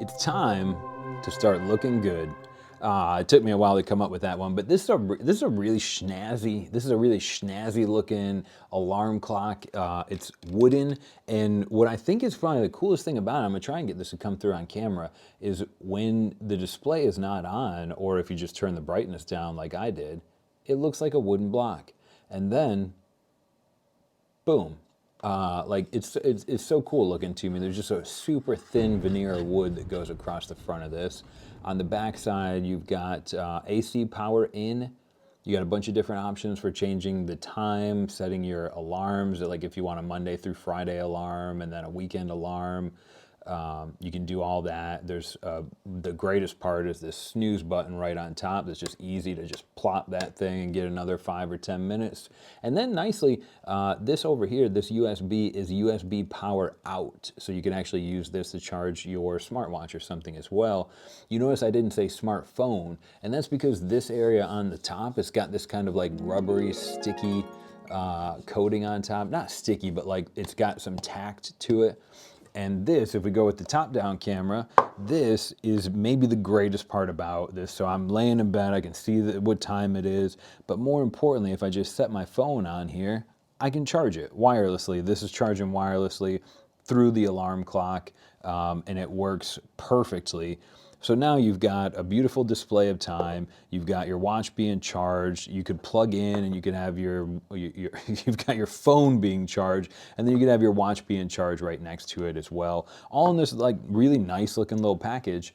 It's time to start looking good. It took me a while to come up with that one, but this is a really snazzy looking alarm clock. It's wooden, and what I think is probably the coolest thing about it, I'm gonna try and get this to come through on camera, is when the display is not on, or if you just turn the brightness down like I did, it looks like a wooden block, and then boom. Like it's so cool looking to me. There's just a super thin veneer of wood that goes across the front of this. On the back side, you've got AC power in. You got a bunch of different options for changing the time, setting your alarms, like if you want a Monday through Friday alarm and then a weekend alarm. You can do all that. There's the greatest part is this snooze button right on top. That's just easy to just plop that thing and get another 5 or 10 minutes. And then nicely, this over here, this USB is USB power out. So you can actually use this to charge your smartwatch or something as well. You notice I didn't say smartphone, and that's because this area on the top, it's got this kind of like rubbery, sticky coating on top. Not sticky, but like it's got some tact to it. And this, if we go with the top-down camera, this is maybe the greatest part about this. So I'm laying in bed, I can see what time it is, but more importantly, if I just set my phone on here, I can charge it wirelessly. This is charging wirelessly through the alarm clock, and it works perfectly. So now you've got a beautiful display of time. You've got your watch being charged. You could plug in and you could have you've got your phone being charged, and then you could have your watch being charged right next to it as well. All in this like really nice looking little package.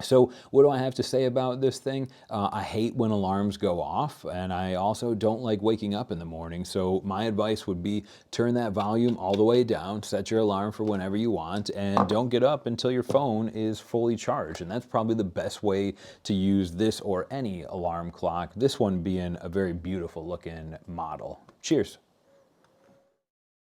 So what do I have to say about this thing? I hate when alarms go off, and I also don't like waking up in the morning. So my advice would be turn that volume all the way down, set your alarm for whenever you want, and don't get up until your phone is fully charged. And that's probably the best way to use this or any alarm clock, this one being a very beautiful looking model. Cheers.